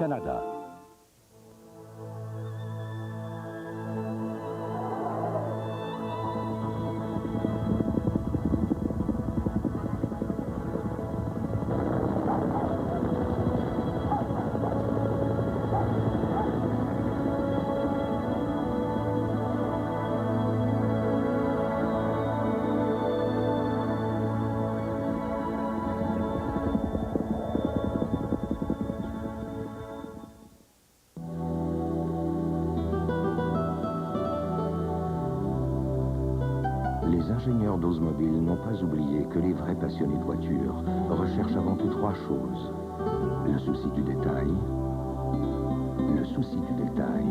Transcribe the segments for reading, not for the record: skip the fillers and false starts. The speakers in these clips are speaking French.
Radio-Canada. Les ingénieurs d'Oldsmobile n'ont pas oublié que les vrais passionnés de voitures recherchent avant tout trois choses. Le souci du détail, le souci du détail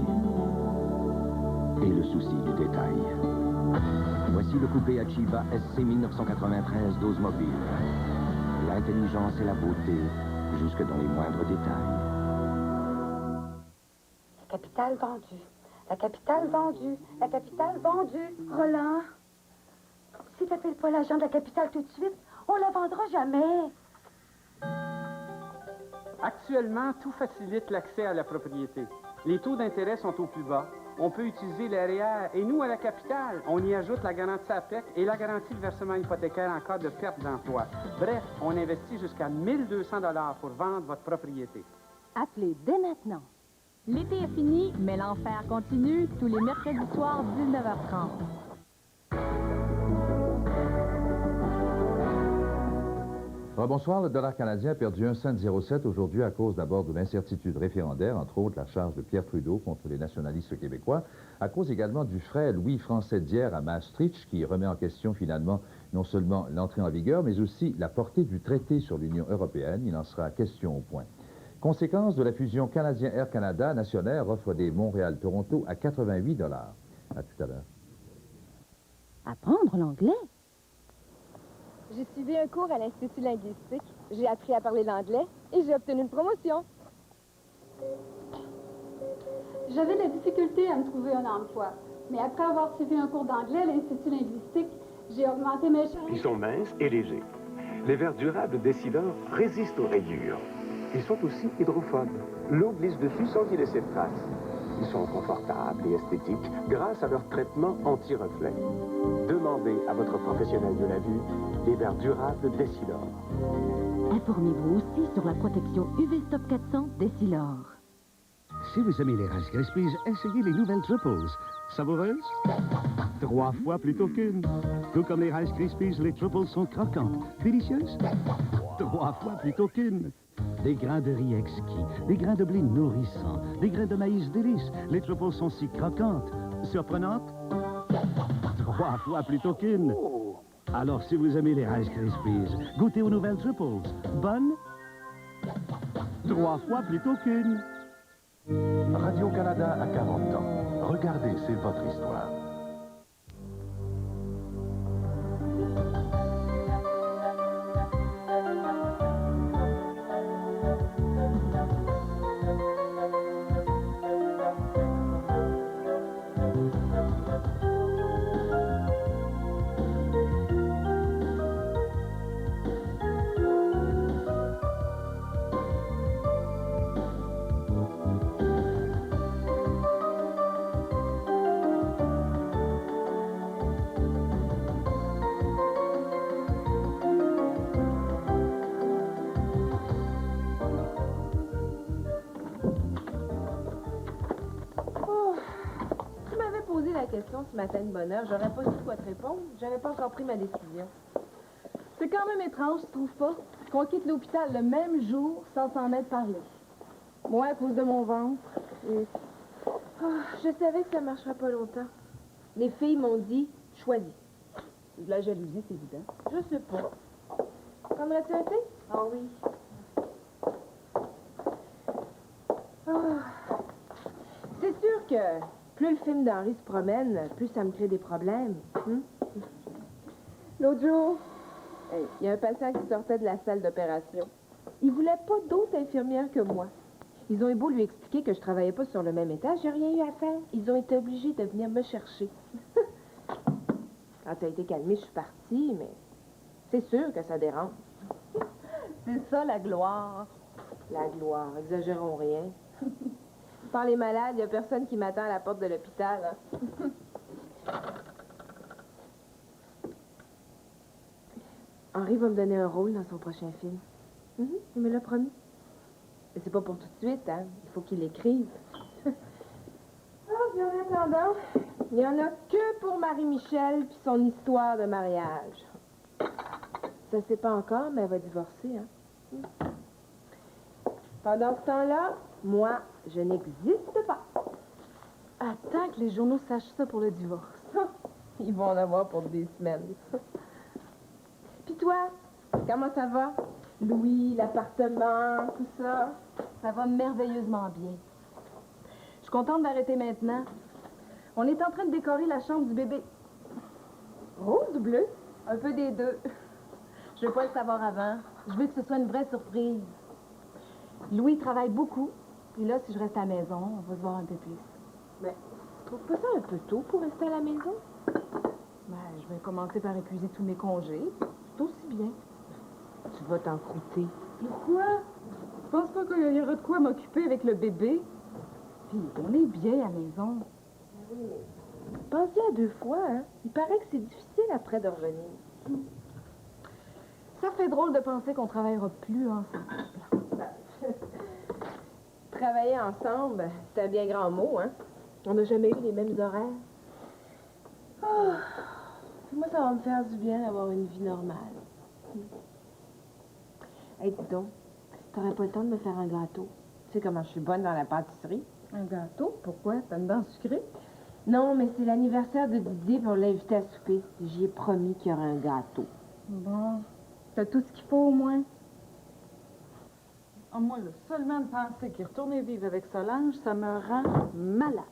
et le souci du détail. Voici le coupé Achieva SC 1993 d'Oldsmobile. L'intelligence et la beauté, jusque dans les moindres détails. La capitale vendue, la capitale vendue, la capitale vendue. Roland, Si tu n'appelles pas l'agent de la capitale tout de suite, on la vendra jamais. Actuellement, tout facilite l'accès à la propriété. Les taux d'intérêt sont au plus bas. On peut utiliser l'AREER et nous, à la capitale, on y ajoute la garantie APEC et la garantie de versement hypothécaire en cas de perte d'emploi. Bref, on investit jusqu'à 1 200 $ pour vendre votre propriété. appelez dès maintenant. L'été est fini, mais l'enfer continue tous les mercredis soirs, 19h30. Bonsoir, le dollar canadien a perdu 1,07 cent aujourd'hui à cause d'abord de l'incertitude référendaire, entre autres la charge de Pierre Trudeau contre les nationalistes québécois, à cause également du frais Louis français d'hier à Maastricht qui remet en question finalement non seulement l'entrée en vigueur, mais aussi la portée du traité sur l'Union européenne. Il en sera question au point. Conséquence de la fusion canadien-Air Canada, Nationair offre des Montréal-Toronto à 88 $. À tout à l'heure. Apprendre l'anglais? J'ai suivi un cours à l'Institut linguistique. J'ai appris à parler l'anglais et j'ai obtenu une promotion. J'avais de la difficulté à me trouver un emploi. Mais après avoir suivi un cours d'anglais à l'Institut linguistique, j'ai augmenté mes chances. Ils sont minces et légers. Les verres durables Décidor résistent aux rayures. Ils sont aussi hydrophobes. L'eau glisse dessus sans y laisser de traces. Ils sont confortables et esthétiques grâce à leur traitement anti-reflet. Demandez à votre professionnel de la vue les verres durables Décidor. Informez-vous aussi sur la protection UV Stop 400 d'Essilor. Si vous aimez les Rice Krispies, essayez les nouvelles Triples. Savoureuses? 3 fois plutôt qu'une. Tout comme les Rice Krispies, les Triples sont croquantes. Délicieuses? 3 fois plutôt qu'une. Des grains de riz exquis, des grains de blé nourrissants, des grains de maïs délices. Les Triples sont si croquantes. Surprenantes? 3 fois plutôt qu'une. Alors, si vous aimez les Rice Krispies, goûtez aux nouvelles Triples. Bonnes? 3 fois plutôt qu'une. Radio-Canada a 40 ans. Regardez, c'est votre histoire. Ce matin de bonne heure, j'aurais pas su quoi te répondre. J'avais pas encore pris ma décision. C'est quand même étrange, tu trouves pas? Qu'on quitte l'hôpital le même jour sans s'en être parlé. Moi, à cause de mon ventre. Et... je savais que ça marcherait pas longtemps. Les filles m'ont dit « choisis ». De la jalousie, c'est évident. Je sais pas. Prendrais-tu un thé? Ah oui. C'est sûr que plus le film d'Henri se promène, plus ça me crée des problèmes. L'autre jour, il y a un patient qui sortait de la salle d'opération. Il voulait pas d'autres infirmières que moi. Ils ont eu beau lui expliquer que je travaillais pas sur le même étage, j'ai rien eu à faire. Ils ont été obligés de venir me chercher. Quand t'as été calmée, je suis partie, mais c'est sûr que ça dérange. C'est ça, la gloire. La gloire, exagérons rien. Par les malades, il n'y a personne qui m'attend à la porte de l'hôpital. Hein. Henri va me donner un rôle dans son prochain film. Il me l'a promis. Mais c'est pas pour tout de suite, hein. Il faut qu'il l'écrive. Puis en attendant, il n'y en a que pour Marie-Michel puis son histoire de mariage. Ça ne sait pas encore, mais elle va divorcer, hein. Pendant ce temps-là, moi, je n'existe pas. Attends que les journaux sachent ça pour le divorce. Ils vont en avoir pour des semaines. Puis toi, comment ça va? Louis, l'appartement, tout ça? Ça va merveilleusement bien. Je suis contente d'arrêter maintenant. On est en train de décorer la chambre du bébé. Rose ou bleu? Un peu des deux. Je veux pas le savoir avant. Je veux que ce soit une vraie surprise. Louis travaille beaucoup. Puis là, si je reste à la maison, on va se voir un peu plus. Mais tu trouves pas ça un peu tôt pour rester à la maison? Ben, je vais commencer par épuiser tous mes congés. C'est aussi bien. Tu vas t'en croûter. Pourquoi? Je pense pas qu'il y aura de quoi m'occuper avec le bébé. Puis on est bien à la maison. Oui, mais pense-y à 2 fois, hein? Il paraît que c'est difficile après de revenir. Ça fait drôle de penser qu'on travaillera plus ensemble. Travailler ensemble, c'est un bien grand mot, hein? On n'a jamais eu les mêmes horaires. Oh. Puis moi, ça va me faire du bien d'avoir une vie normale. Hey, dis donc, t'aurais pas le temps de me faire un gâteau? Tu sais comment je suis bonne dans la pâtisserie? Un gâteau? Pourquoi? T'as une dent sucrée? Non, mais c'est l'anniversaire de Didier pour l'inviter à souper. J'y ai promis qu'il y aurait un gâteau. Bon, t'as tout ce qu'il faut au moins? Oh, moi, là, seulement de penser qu'il retournait vivre avec Solange, ça me rend malade.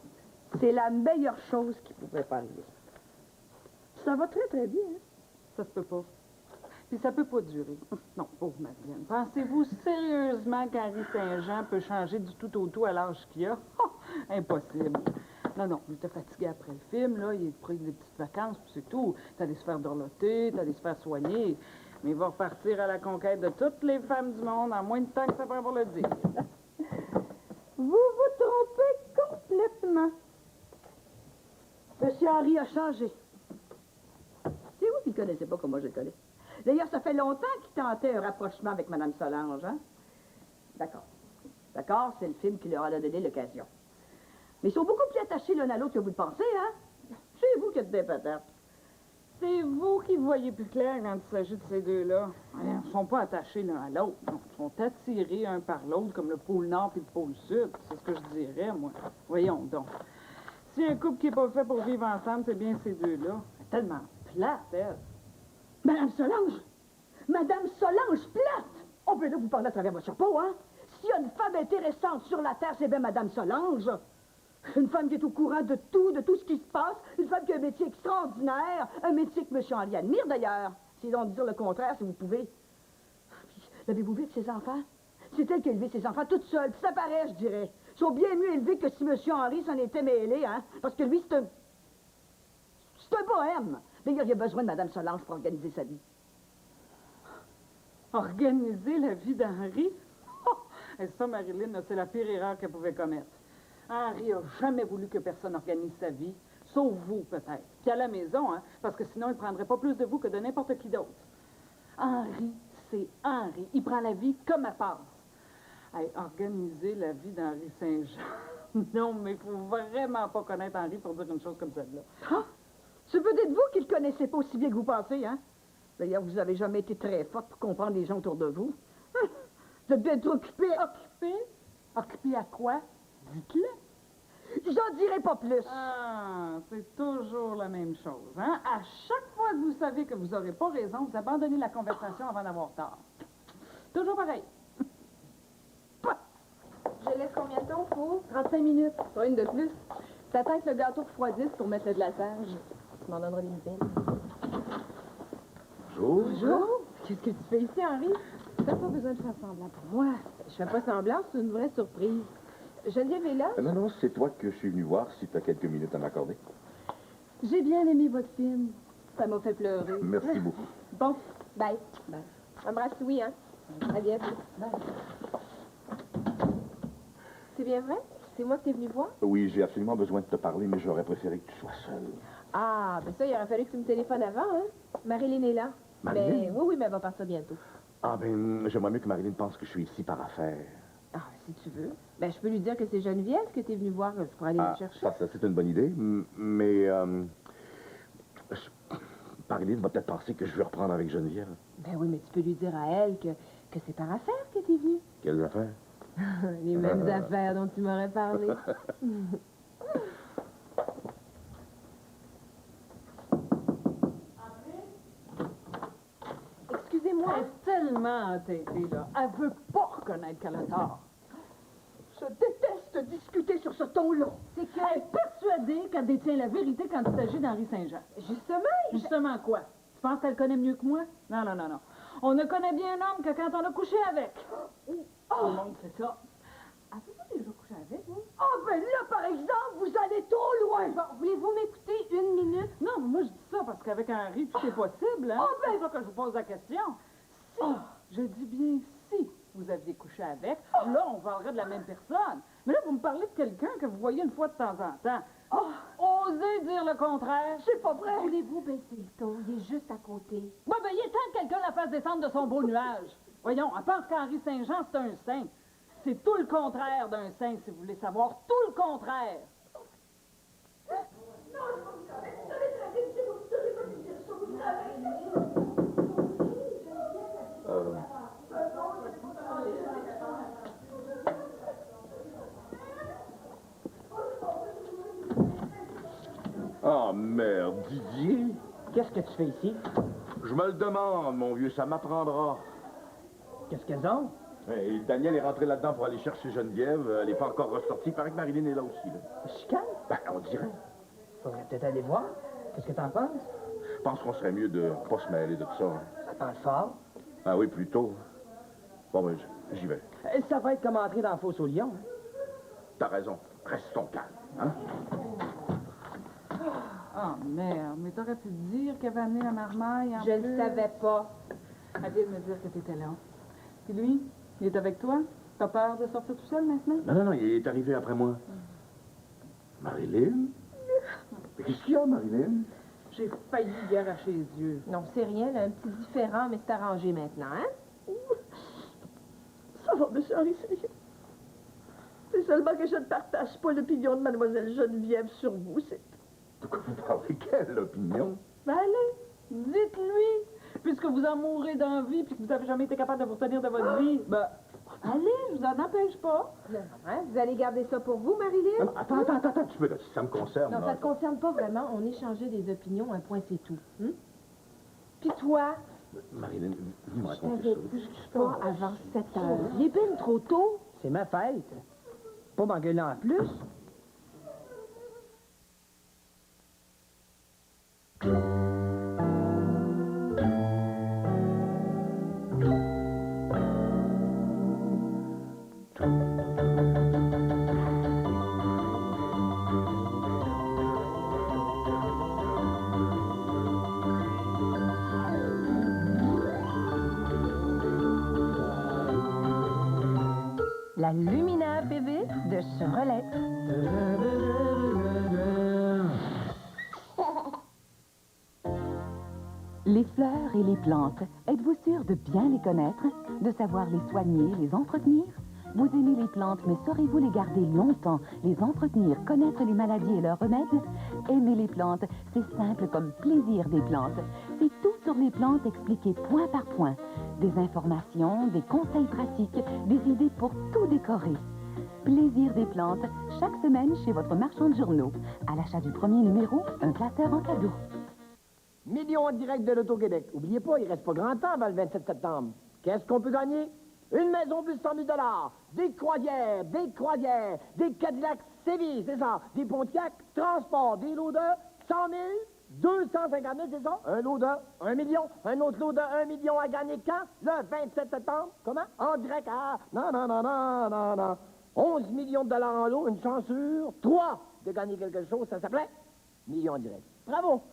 C'est la meilleure chose qui pouvait pas arriver. Ça va très, très bien. Hein? Ça se peut pas. Puis ça peut pas durer. Non, pauvre Madeleine. Pensez-vous sérieusement qu'Henri Saint-Jean peut changer du tout au tout à l'âge qu'il a? Oh, impossible. Non, non, il était fatigué après le film, là, il a pris des petites vacances, puis c'est tout. T'allais se faire dorloter, t'allais se faire soigner. Mais il va repartir à la conquête de toutes les femmes du monde en moins de temps que ça prend pour le dire. Vous vous trompez complètement. Monsieur Henri a changé. C'est vous qui ne le connaissez pas comme moi je le connais. D'ailleurs, ça fait longtemps qu'il tentait un rapprochement avec Mme Solange, hein? D'accord. D'accord, c'est le film qui leur a donné l'occasion. Mais ils sont beaucoup plus attachés l'un à l'autre que vous le pensez, hein? C'est vous qui êtes des patates. C'est vous qui voyez plus clair quand il s'agit de ces deux-là. Ils ne sont pas attachés l'un à l'autre. Ils sont attirés un par l'autre, comme le pôle Nord et le pôle Sud. C'est ce que je dirais, moi. Voyons donc. Si un couple qui n'est pas fait pour vivre ensemble, c'est bien ces deux-là. Elle est tellement plate, elle. Madame Solange! Madame Solange plate! On peut là vous parler à travers votre chapeau, hein? S'il y a une femme intéressante sur la Terre, c'est bien Madame Solange. Une femme qui est au courant de tout ce qui se passe. Une femme qui a un métier extraordinaire. Un métier que M. Henri admire, d'ailleurs. Sinon, dire le contraire, si vous pouvez. Puis, l'avez-vous vu de ses enfants? C'est elle qui a élevé ses enfants toute seule. Puis ça paraît, je dirais. Ils sont bien mieux élevés que si M. Henri s'en était mêlé, hein? Parce que lui, c'est un bohème. D'ailleurs, il a besoin de Mme Solange pour organiser sa vie. Organiser la vie d'Henri? Oh! Et ça, Marilyn, c'est la pire erreur qu'elle pouvait commettre. Henri n'a jamais voulu que personne organise sa vie, sauf vous, peut-être. Puis à la maison, hein, parce que sinon, il ne prendrait pas plus de vous que de n'importe qui d'autre. Henri, c'est Henri. Il prend la vie comme elle passe. Hey, organiser la vie d'Henri Saint-Jean. Non, mais il faut vraiment pas connaître Henri pour dire une chose comme celle-là. Ah! C'est peut-être vous qui le connaissez pas aussi bien que vous pensez, hein? D'ailleurs, vous n'avez jamais été très forte pour comprendre les gens autour de vous. Hein? Vous êtes bien trop occupé. Occupé? Occupé à quoi? Dites-le. J'en dirai pas plus. Ah, c'est toujours la même chose, hein? À chaque fois que vous savez que vous n'aurez pas raison, vous abandonnez la conversation avant d'avoir tort. Toujours pareil. Je laisse combien de temps pour? 35 minutes. Pas une de plus. T'attends que le gâteau refroidisse pour mettre le glaçage. Tu m'en donneras des nouvelles. Bonjour. Bonjour. Qu'est-ce que tu fais ici, Henri? T'as pas besoin de faire semblant pour moi. Je fais pas semblant, c'est une vraie surprise. Geneviève est là? Non, non, c'est toi que je suis venu voir, si tu as quelques minutes à m'accorder. J'ai bien aimé votre film. Ça m'a fait pleurer. Merci beaucoup. Bon, bye. Bye. Embrasse Louis, hein? À bientôt. Bye. C'est bien vrai? C'est moi que t'es venu voir? Oui, j'ai absolument besoin de te parler, mais j'aurais préféré que tu sois seule. Ah, ben ça, il aurait fallu que tu me téléphones avant, hein? Marilyn est là. Marilyn? Mais, oui, mais elle va partir bientôt. Ah, ben, j'aimerais mieux que Marilyn pense que je suis ici par affaire. Ah, si tu veux. Ben, je peux lui dire que c'est Geneviève que t'es venu voir pour aller me chercher. Ça, c'est une bonne idée, mais... Marilyn va peut-être penser que je vais reprendre avec Geneviève. Ben oui, mais tu peux lui dire à elle que c'est par affaire que t'es venu. Quelles affaires? Les mêmes affaires dont tu m'aurais parlé. Excusez-moi. Elle est tellement entêtée, là. Elle veut pas reconnaître qu'elle a tort. Je déteste discuter sur ce ton-là. C'est qu'elle est persuadée qu'elle détient la vérité quand il s'agit d'Henri Saint-Jean. Justement quoi? Tu penses qu'elle connaît mieux que moi? Non, non, non, non. On ne connaît bien un homme que quand on a couché avec. Tout le monde sait ça. Avez-vous déjà couché avec, vous? Ah, ben là, par exemple, vous allez trop loin. Bon, voulez-vous m'écouter une minute? Non, mais moi, je dis ça parce qu'avec Henri, tout est possible, hein? C'est pour ça que je vous pose la question. Si, je dis bien si, vous aviez couché avec, là, on parlerait de la même personne. Mais là, vous me parlez de quelqu'un que vous voyez une fois de temps en temps. Osez dire le contraire. C'est pas vrai. Voulez-vous baisser le ton? Il est juste à côté. Ouais, ben, il est temps que quelqu'un la fasse descendre de son beau nuage. Voyons, elle pense qu'Henri Saint-Jean, c'est un saint. C'est tout le contraire d'un saint, si vous voulez savoir. Tout le contraire. Oh, merde, Didier? Qu'est-ce que tu fais ici? Je me le demande, mon vieux, ça m'apprendra. Qu'est-ce qu'elles ont? Et Daniel est rentré là-dedans pour aller chercher Geneviève. Elle n'est pas encore ressortie. Il paraît que Marilyn est là aussi. Là. Chicane? Ben, on dirait. Faudrait peut-être aller voir. Qu'est-ce que t'en penses? Je pense qu'on serait mieux de pas se mêler de tout ça. Ça parle fort. Ah oui, plutôt. Bon, ben, j'y vais. Ça va être comme entrer dans la fosse au lion. T'as raison. Restons calmes, hein? Oh, merde. Mais t'aurais pu dire qu'elle avait amené la marmaille en Je ne savais pas. Elle vient de me dire que t'étais là. Puis lui, il est avec toi? T'as peur de sortir tout seul maintenant? Non, non, non, il est arrivé après moi. Marilyn? Mais qu'est-ce qu'il y a, Marilyn? J'ai failli y arracher les yeux. Non, c'est rien, là, un petit différent, mais c'est arrangé maintenant, hein? Ça va, monsieur Henri Saint-Jean. C'est seulement que je ne partage pas l'opinion de mademoiselle Geneviève sur vous, c'est... De quoi vous parlez? Quelle opinion? Ben allez, dites-lui. Puisque vous en mourrez d'envie puis que vous n'avez jamais été capable de vous tenir de votre vie, ben, allez, je vous en empêche pas. Hein? Vous allez garder ça pour vous, Marilyn? Non, attends, tu peux, là, si ça me concerne. Non, là. ça ne te concerne pas vraiment. On échangeait des opinions, un point, c'est tout. Puis toi? Marilyn, vous me Je racontez t'avais ça. dit pas avant 7 heures. Il est bien trop tôt. C'est ma fête. Pas m'engueuler en plus. La Lumina bébé de Chevrolet. Les fleurs et les plantes, êtes-vous sûr de bien les connaître, de savoir les soigner, les entretenir? Vous aimez les plantes, mais saurez-vous les garder longtemps, les entretenir, connaître les maladies et leurs remèdes? Aimer les plantes, c'est simple comme plaisir des plantes. C'est tout sur les plantes expliqué point par point. Des informations, des conseils pratiques, des idées pour tout décorer. Plaisir des plantes, chaque semaine chez votre marchand de journaux. À l'achat du premier numéro, un classeur en cadeau. Millions en direct de l'Auto-Québec. Oubliez pas, il reste pas grand temps avant le 27 septembre. Qu'est-ce qu'on peut gagner? Une maison plus 100 000 $, des croisières, des Cadillacs Séville, c'est ça, des Pontiac Transport, des lots de 100 000, 250 000, c'est ça? Un lot de 1 million, un autre lot de 1 million à gagner quand? Le 27 septembre. Comment? En direct à... Non. 11 millions de dollars en lot, une chance sur 3 de gagner quelque chose, ça s'appelait million en direct. Bravo!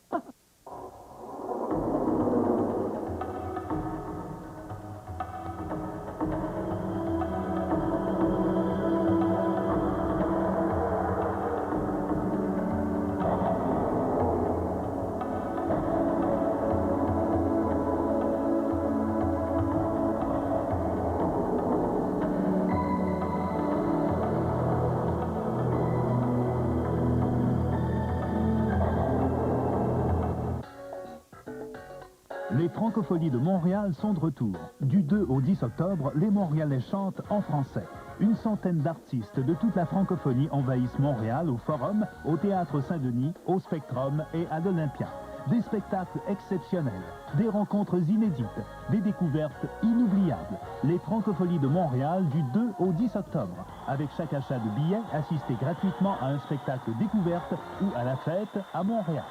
Les Francopholies de Montréal sont de retour. Du 2 au 10 octobre, les Montréalais chantent en français. Une centaine d'artistes de toute la francophonie envahissent Montréal au Forum, au Théâtre Saint-Denis, au Spectrum et à l'Olympia. Des spectacles exceptionnels, des rencontres inédites, des découvertes inoubliables. Les Francopholies de Montréal du 2 au 10 octobre. Avec chaque achat de billets, assistez gratuitement à un spectacle découverte ou à la fête à Montréal.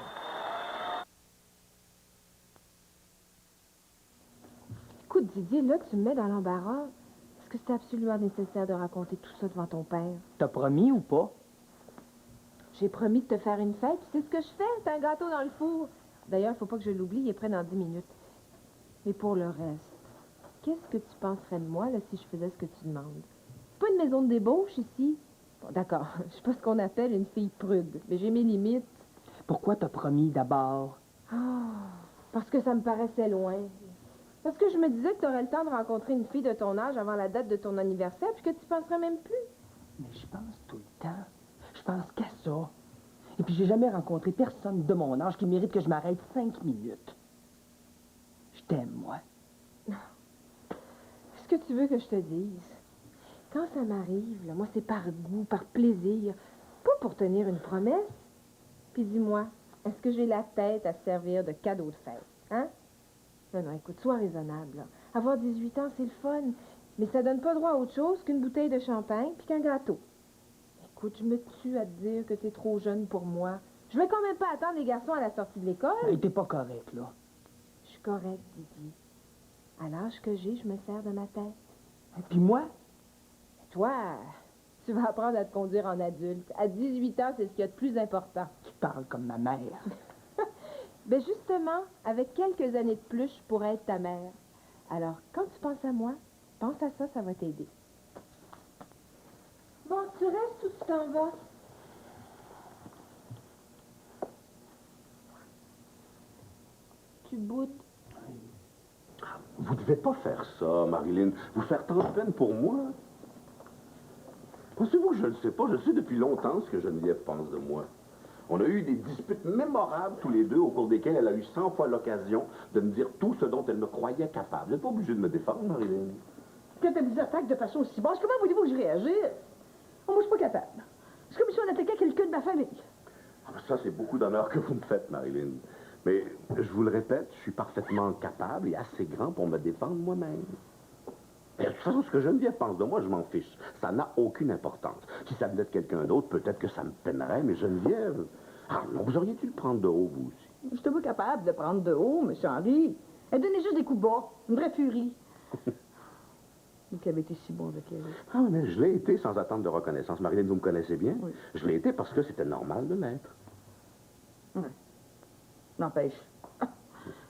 Écoute, Didier, là, tu me mets dans l'embarras. Est-ce que c'est absolument nécessaire de raconter tout ça devant ton père? T'as promis ou pas? J'ai promis de te faire une fête, tu sais ce que je fais? C'est un gâteau dans le four. D'ailleurs, il faut pas que je l'oublie, il est prêt dans 10 minutes. Mais pour le reste, qu'est-ce que tu penserais de moi, là, si je faisais ce que tu demandes? C'est pas une maison de débauche, ici. Bon, d'accord, je suis pas ce qu'on appelle une fille prude, mais j'ai mes limites. Pourquoi t'as promis d'abord? Parce que ça me paraissait loin. Parce que je me disais que tu aurais le temps de rencontrer une fille de ton âge avant la date de ton anniversaire, puis que tu penserais même plus. Mais je pense tout le temps. Je pense qu'à ça. Et puis j'ai jamais rencontré personne de mon âge qui mérite que je m'arrête 5 minutes. Je t'aime, moi. Qu'est-ce que tu veux que je te dise? Quand ça m'arrive, là, moi, c'est par goût, par plaisir, pas pour tenir une promesse. Puis dis-moi, est-ce que j'ai la tête à servir de cadeau de fête, hein? Non, non, écoute, sois raisonnable, là. Avoir 18 ans, c'est le fun, mais ça donne pas droit à autre chose qu'une bouteille de champagne puis qu'un gâteau. Écoute, je me tue à te dire que t'es trop jeune pour moi. Je vais quand même pas attendre les garçons à la sortie de l'école. Hey, t'es pas correct, là. Je suis correcte, Didi. À l'âge que j'ai, je me sers de ma tête. Et puis moi? Toi, tu vas apprendre à te conduire en adulte. À 18 ans, c'est ce qu'il y a de plus important. Tu parles comme ma mère. Ben justement, avec quelques années de plus, je pourrais être ta mère. Alors, quand tu penses à moi, pense à ça, ça va t'aider. Bon, tu restes ou tu t'en vas? Tu boutes. Vous devez pas faire ça, Marilyn. Vous faire tant de peine pour moi. Pensez-vous que je ne sais pas? Je sais depuis longtemps ce que Geneviève pense de moi. On a eu des disputes mémorables tous les deux, au cours desquelles elle a eu 100 fois l'occasion de me dire tout ce dont elle me croyait capable. Vous n'êtes pas obligé de me défendre, Marilyn. Quand elle vous attaque de façon aussi basse, comment voulez-vous que je réagisse? Oh, moi, je suis pas capable. C'est comme si on attaquait quelqu'un de ma famille. Ah, ça, c'est beaucoup d'honneur que vous me faites, Marilyn. Mais, je vous le répète, je suis parfaitement capable et assez grand pour me défendre moi-même. Et de toute façon, ce que Geneviève pense de moi, je m'en fiche. Ça n'a aucune importance. Si ça venait de quelqu'un d'autre, peut-être que ça me peinerait, mais Geneviève... Ah non, vous auriez dû le prendre de haut, vous aussi. Je suis pas capable de prendre de haut, M. Henry. Elle donnait juste des coups bas, une vraie furie. Vous qui avez été si bon avec elle. Ah, mais je l'ai été sans attendre de reconnaissance. Marilyn, vous me connaissez bien. Oui. Je l'ai été parce que c'était normal de l'être. Oui. N'empêche.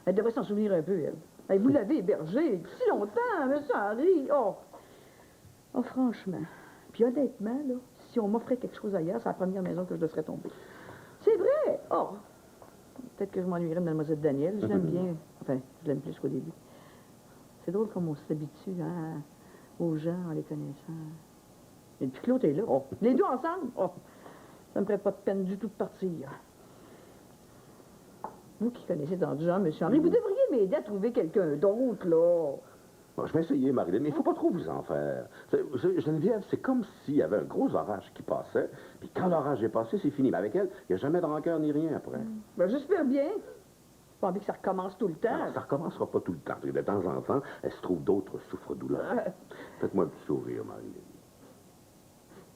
Elle devrait s'en souvenir un peu, elle. Hey, vous l'avez hébergée si longtemps, M. Henry. Oh, franchement. Puis honnêtement, là, si on m'offrait quelque chose ailleurs, c'est la première maison que je laisserais tomber. C'est vrai. Oh. Peut-être que je m'ennuierais de Mlle Daniel. Je l'aime bien. Enfin, je l'aime plus qu'au début. C'est drôle comme on s'habitue, hein, aux gens en les connaissant. Et puis Claude est là. Oh. Les deux ensemble. Oh. Ça me ferait pas de peine du tout de partir. Vous qui connaissez tant de gens, M. Henry, vous devriez m'aider à trouver quelqu'un d'autre, là. Bon, je vais essayer, Marilyn, mais il ne faut pas trop vous en faire. Geneviève, c'est comme s'il y avait un gros orage qui passait, puis quand l'orage est passé, c'est fini. Mais avec elle, il n'y a jamais de rancœur ni rien après. Ben, j'espère bien. J'ai pas envie que ça recommence tout le temps. Non, ça ne recommencera pas tout le temps. De temps en temps, elle se trouve d'autres souffres-douleurs. Faites-moi un petit sourire, Marilyn.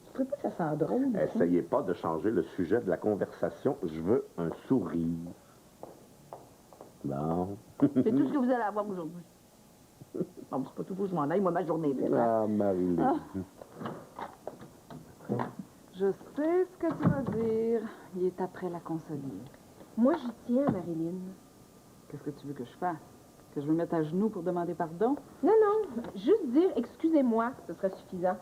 Je ne trouve pas que ça sent drôle. Essayez pas de changer le sujet de la conversation. Je veux un sourire. Bon. C'est tout ce que vous allez avoir aujourd'hui. Bon, c'est pas tout pour que je m'en aille. Moi, ma journée est faite. Ah, Marilyn. Je sais ce que tu vas dire. Il est après la consoler. Moi, j'y tiens, Marilyn. Qu'est-ce que tu veux que je fasse? Que je me mette à genoux pour demander pardon? Non, non. Juste dire « excusez-moi », ce serait suffisant.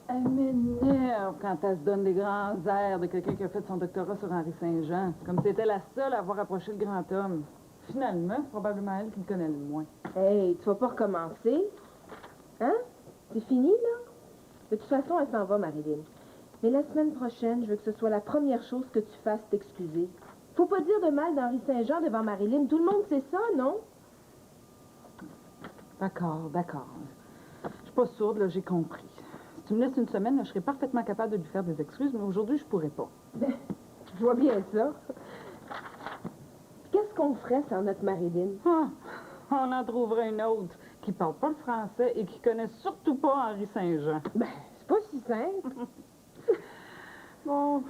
Elle m'énerve quand elle se donne des grands airs de quelqu'un qui a fait son doctorat sur Henri Saint-Jean. Comme si c'était la seule à avoir approché le grand homme. Finalement, c'est probablement elle qui le connaît le moins. Hey, tu vas pas recommencer? Hein? C'est fini, là? De toute façon, elle s'en va, Marilyn. Mais la semaine prochaine, je veux que ce soit la première chose que tu fasses t'excuser. Faut pas dire de mal d'Henri Saint-Jean devant Marilyn. Tout le monde sait ça, non? D'accord, d'accord. Je suis pas sourde, là, j'ai compris. Si tu me laisses une semaine, là, je serai parfaitement capable de lui faire des excuses, mais aujourd'hui, je pourrais pas. Ben, je vois bien ça. Qu'est-ce qu'on ferait sans notre Marilyn? Ah, on en trouverait une autre qui parle pas le français et qui connaît surtout pas Henri Saint-Jean. Ben, c'est pas si simple. Bon,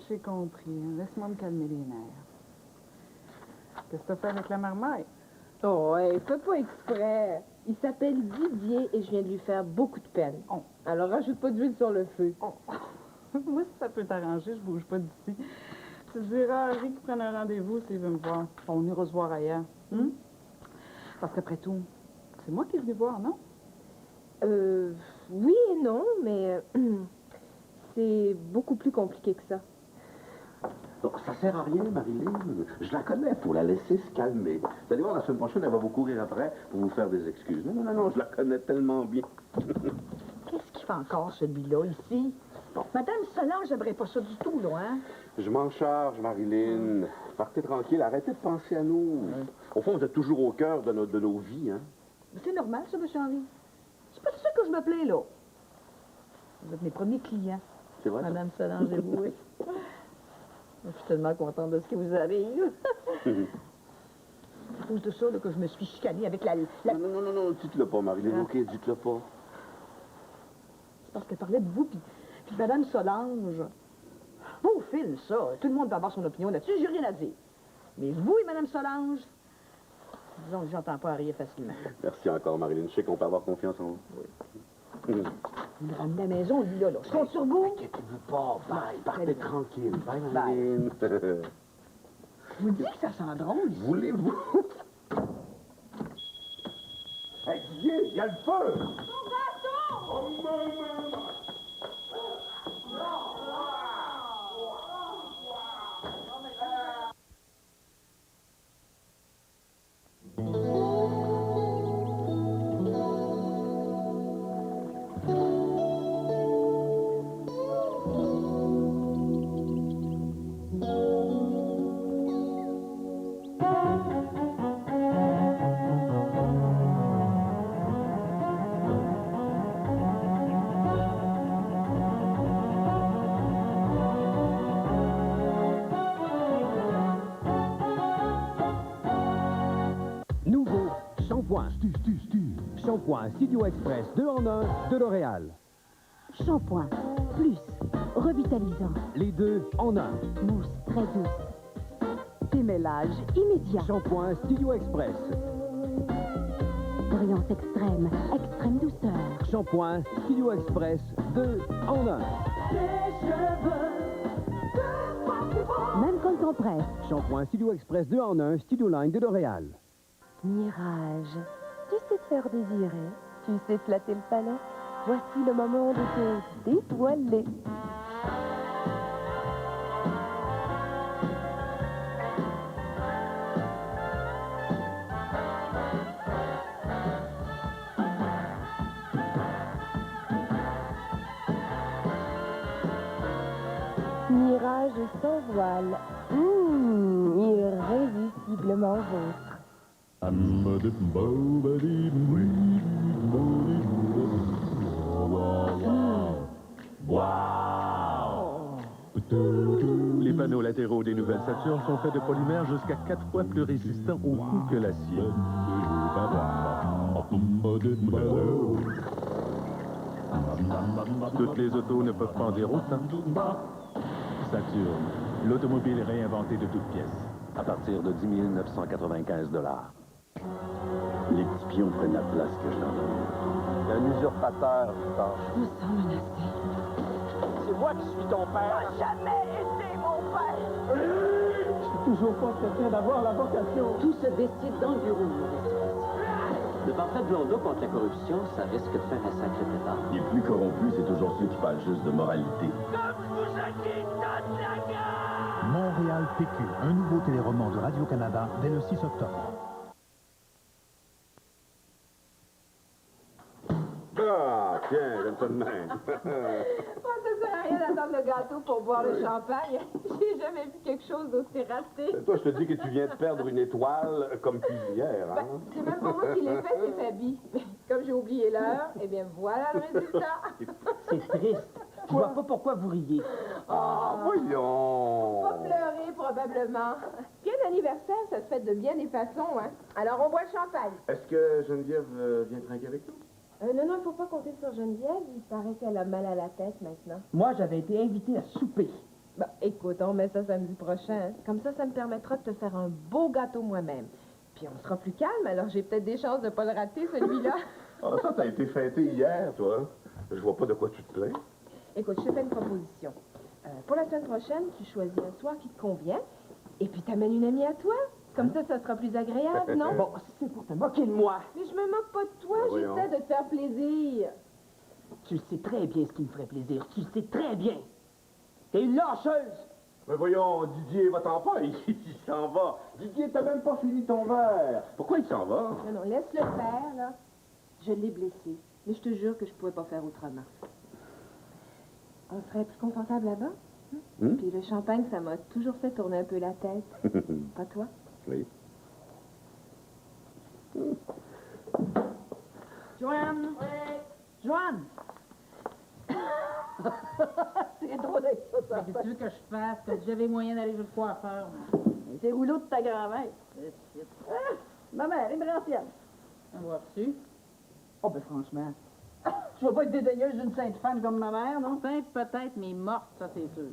j'ai compris. Laisse-moi me calmer les nerfs. Qu'est-ce que t'as fait avec la marmaille? Oh, ouais, fais pas exprès. Il s'appelle Didier et je viens de lui faire beaucoup de peine. Oh. Alors, rajoute pas d'huile sur le feu. Oh. Moi, si ça peut t'arranger, je bouge pas d'ici. Tu diras à Henri qu'il prenne un rendez-vous s'il veut me voir. On ira se voir ailleurs. Parce qu'après tout, c'est moi qui est venu voir, non? Oui et non, mais c'est beaucoup plus compliqué que ça. Donc, ça sert à rien, Marilyn. Je la connais, faut la laisser se calmer. Vous allez voir, la semaine prochaine, elle va vous courir après pour vous faire des excuses. Non, non, non, non, je la connais tellement bien. Qu'est-ce qu'il fait encore, celui-là, ici? Madame Solange, j'aimerais pas ça du tout, là, hein? Je m'en charge, Marilyn. Partez tranquille, arrêtez de penser à nous. Au fond, vous êtes toujours au cœur de nos vies, hein? C'est normal, ça, M. Henry. C'est pas de ça que je me plains, là. Vous êtes mes premiers clients. C'est vrai? Madame Solange et vous, oui. Je suis tellement contente de ce qui vous arrive. C'est à cause de ça là, que je me suis chicanée avec la... Non, non, non, non, dites-le pas, Marilyn, OK, dites-le pas. C'est parce qu'elle parlait de vous, puis Madame Solange. Beau film, ça. Tout le monde va avoir son opinion là-dessus, j'ai rien à dire. Mais vous et Madame Solange, disons que j'entends pas rire facilement. Merci encore, Marilyn. Je sais qu'on peut avoir confiance en vous. Oui. Vous me ramenez à la maison, lui, là. Je compte sur vous. Inquiétez-vous pas, bye. Partez tranquille. Bye, Marilyn. Vous dites que ça sent drôle, ici. Voulez-vous? Hey, Didier, il y a le feu! Mon bâton! Oh, maman! Shampoing Studio Express 2 en 1 de L'Oréal. Shampoing plus revitalisant. Les 2 en 1. Mousse très douce. Démêlage immédiat. Shampoing Studio Express. Brillance extrême, extrême douceur. Shampoing Studio Express 2 en 1. Même quand on presse. Shampoing Studio Express 2 en 1, Studio Line de L'Oréal. Mirage, tu sais te faire désirer, tu sais flatter le palais. Voici le moment de te dévoiler. Mirage sans voile, irrésistiblement vôtre. Les panneaux latéraux des nouvelles Saturn sont faits de polymère jusqu'à 4 fois plus résistants au coup que l'acier. Toutes les autos ne peuvent pas en dire autant. Saturn, l'automobile réinventée de toutes pièces. À partir de 10 995 $. Les petits pions prennent la place que je leur donne. Un usurpateur, Je me sens menacée. C'est moi qui suis ton père. Jamais été mon père. Je suis toujours pas certain d'avoir la vocation. Tout se décide dans le bureau, le pamphlet de Blondeau contre la corruption, ça risque de faire un sacré pétard. Les plus corrompus, c'est toujours ceux qui parlent juste de moralité. Montréal PQ, un nouveau téléroman de Radio-Canada dès le 6 octobre. Ah, Tiens, j'aime ça de même. Moi, ça sert à rien d'attendre le gâteau pour boire le champagne. J'ai jamais vu quelque chose d'aussi raté. Toi, je te dis que tu viens de perdre une étoile comme cuisinière, hein? C'est même pas moi qui l'ai fait, c'est Fabi. Comme j'ai oublié l'heure, eh bien voilà le résultat. C'est triste. Je vois pas pourquoi vous riez. Ah, voyons! Pas pleurer, probablement. Bien anniversaire, ça se fait de bien des façons, hein. Alors, on boit le champagne. Est-ce que Geneviève vient trinquer avec nous? Non, il faut pas compter sur Geneviève. Il paraît qu'elle a mal à la tête maintenant. Moi, j'avais été invité à souper. Bah, écoute, on met ça samedi prochain. Comme ça me permettra de te faire un beau gâteau moi-même. Puis on sera plus calme, alors j'ai peut-être des chances de pas le rater, celui-là. Ah, ça, t'as été fêté hier, toi. Je vois pas de quoi tu te plains. Écoute, je te fais une proposition. Pour la semaine prochaine, tu choisis un soir qui te convient, et puis t'amènes une amie à toi. Comme ça sera plus agréable, non? Bon, c'est pour te moquer de moi. Mais je me moque pas de toi, Voyons. j'essaie de te faire plaisir. Tu sais très bien ce qui me ferait plaisir. Tu sais très bien. T'es une lâcheuse. Mais voyons, Didier, va-t'en pas, il s'en va. Didier, t'as même pas fini ton verre. Pourquoi il s'en va? Non, laisse-le faire, là. Je l'ai blessé, mais je te jure que je pouvais pas faire autrement. On serait plus confortable là-bas? Puis le champagne, ça m'a toujours fait tourner un peu la tête. Pas toi? Oui. Joanne! Oui? Joanne! C'est drôle d'être ça. Qu'est-ce que tu veux que je fasse? Que j'avais moyen d'aller chez le coiffeur. C'est rouleau de ta grand-mère. Ah, ma mère, une ancienne. On va reçu. Oh, ben franchement. Tu vas pas être dédaigneuse d'une sainte femme comme ma mère, non? Sainte peut-être, mais morte, ça c'est sûr.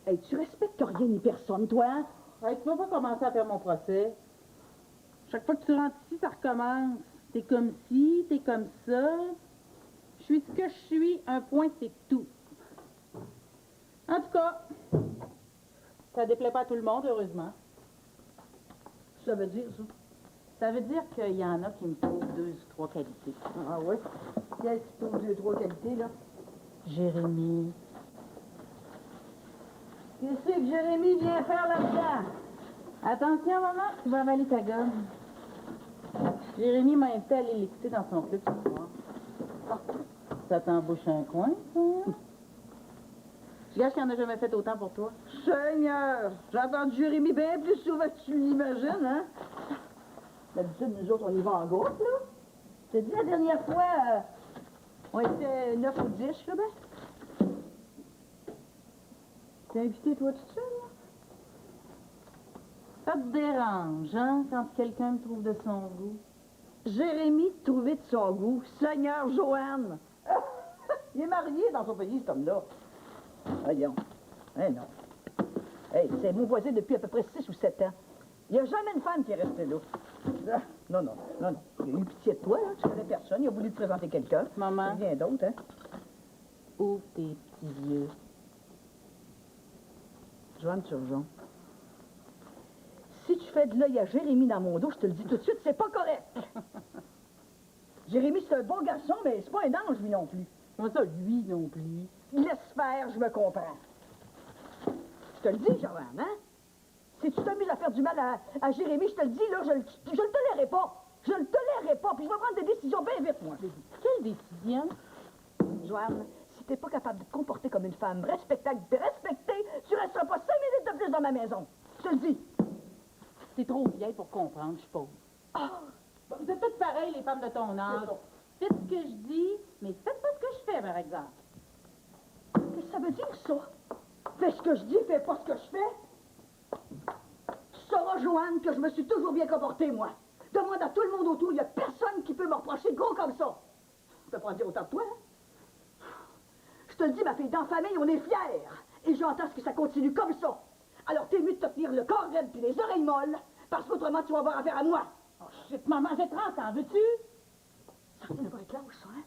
Hey, tu respectes rien ni personne, toi, hein? Hey, tu vas pas commencer à faire mon procès. Chaque fois que tu rentres ici, ça recommence. T'es comme ci, t'es comme ça. Je suis ce que je suis, un point, c'est tout. En tout cas, ça déplaît pas à tout le monde, heureusement. Ça veut dire, ça? Ça veut dire qu'il y en a qui me trouvent 2 ou 3 qualités. Ah oui? Qu'est-ce qui trouve 2 ou 3 qualités, là? Jérémie. Qu'est-ce que Jérémie vient faire là-dedans? Attention, maman, tu vas avaler ta gomme. Jérémie m'a invité à aller l'écouter dans son club ce soir. Ça t'embouche un coin, ça? Je gâche qu'il n'en a jamais fait autant pour toi. Seigneur! J'ai entendu Jérémie bien plus souvent que tu l'imagines, hein? D'habitude, nous autres, on y va en groupe, là. Je te dis, la dernière fois, on était 9 ou 10, là, ben. T'es invité, toi, tout seul, là? Ça te dérange, hein, quand quelqu'un me trouve de son goût? Jérémie trouvé de son goût. Seigneur Joanne! Il est marié dans son pays, cet homme-là. Voyons. Eh non. Hey, c'est mon voisin depuis à peu près 6 ou 7 ans. Il n'y a jamais une femme qui est restée là. Ah, non. Il a eu pitié de toi, hein. Tu connais personne. Il a voulu te présenter quelqu'un. Maman. Rien d'autre, hein. Ouvre tes petits yeux. Joanne Turgeon. Si tu fais de l'œil à Jérémie dans mon dos, je te le dis tout de suite, c'est pas correct. Jérémie, c'est un bon garçon, mais c'est pas un ange, lui non plus. Comment ça, lui non plus? Laisse faire, je me comprends. Je te le dis, Joanne, hein? Si tu t'amuses à faire du mal à Jérémie, je te le dis, là, je le tolérerai pas. Je le tolérerai pas, puis je vais prendre des décisions bien vite, moi. Quelle décision? Joanne, si t'es pas capable de te comporter comme une femme respectable, de respecter, tu resteras pas 5 minutes de plus dans ma maison. Je te le dis. T'es trop vieille pour comprendre, je suppose. Bon, vous êtes toutes pareilles, les femmes de ton âge. Faites ce que je dis, mais faites pas ce que je fais, par exemple. Qu'est-ce que ça veut dire, ça? Fais ce que je dis, fais pas ce que je fais. Tu sauras, Joanne, que je me suis toujours bien comportée, moi. Demande à tout le monde autour, il n'y a personne qui peut me reprocher de gros comme ça. Je peux pas en dire autant de toi, hein? Je te le dis, ma fille, dans la famille, on est fiers. Et j'entends ce que ça continue comme ça. Alors t'es mieux de te tenir le corps raide puis les oreilles molles, parce qu'autrement tu vas avoir affaire à moi. Oh shit, maman, j'ai 30 ans, veux-tu? Ça vient de pas être lâche, ça, hein?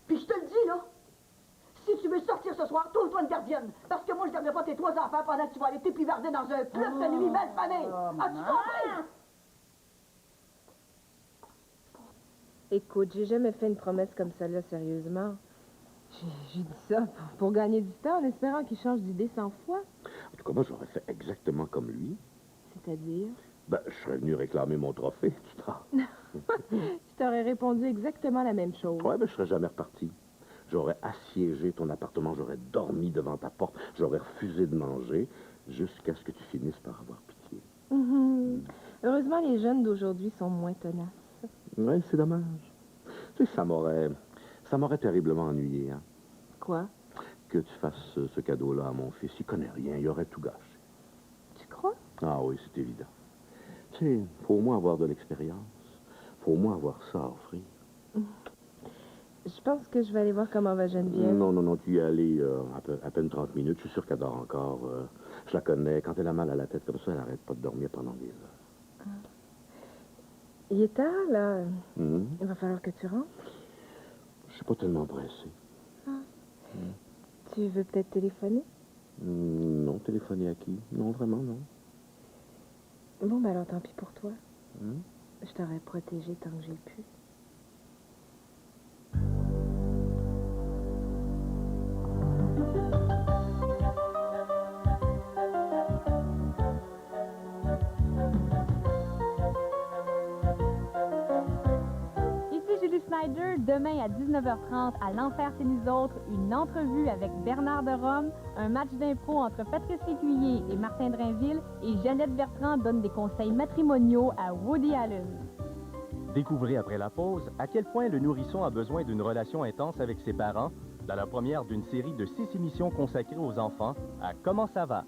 Puis je te le dis, là, si tu veux sortir ce soir, trouve-toi une gardienne. Parce que moi, je garderai pas tes 3 enfants pendant que tu vas aller t'épivarder dans un club de nuit mal famille. As-tu compris? Écoute, j'ai jamais fait une promesse comme celle-là, sérieusement. J'ai dit ça pour gagner du temps en espérant qu'il change d'idée 100 fois. En tout cas, moi, j'aurais fait exactement comme lui. C'est-à-dire? Ben, je serais venu réclamer mon trophée, tu t'en... Je t'aurais répondu exactement la même chose. Ouais, ben, je serais jamais reparti. J'aurais assiégé ton appartement, j'aurais dormi devant ta porte, j'aurais refusé de manger, jusqu'à ce que tu finisses par avoir pitié. Heureusement, les jeunes d'aujourd'hui sont moins tenaces. Oui, c'est dommage. Tu sais, ça m'aurait terriblement ennuyé, hein. Quoi? Que tu fasses ce cadeau-là à mon fils. Il connaît rien, il aurait tout gâché. Tu crois? Ah oui, c'est évident. Tu sais, faut au moins avoir de l'expérience. Faut au moins avoir ça à offrir. Je pense que je vais aller voir comment va Geneviève. Non, tu y es allé à peine 30 minutes. Je suis sûr qu'elle dort encore. Je la connais. Quand elle a mal à la tête comme ça, elle arrête pas de dormir pendant des heures. Il est tard, là. Il va falloir que tu rentres. Je suis pas tellement pressé. Tu veux peut-être téléphoner? Non, téléphoner à qui? Non, vraiment, non. Bon, ben alors tant pis pour toi. Je t'aurais protégé tant que j'ai pu. Snyder, demain à 19h30 à l'Enfer c'est nous autres, une entrevue avec Bernard de Rome, un match d'impro entre Patrice Lécuyer et Martin Drainville et Jeannette Bertrand donne des conseils matrimoniaux à Woody Allen. Découvrez après la pause à quel point le nourrisson a besoin d'une relation intense avec ses parents dans la première d'une série de 6 émissions consacrées aux enfants à Comment ça va?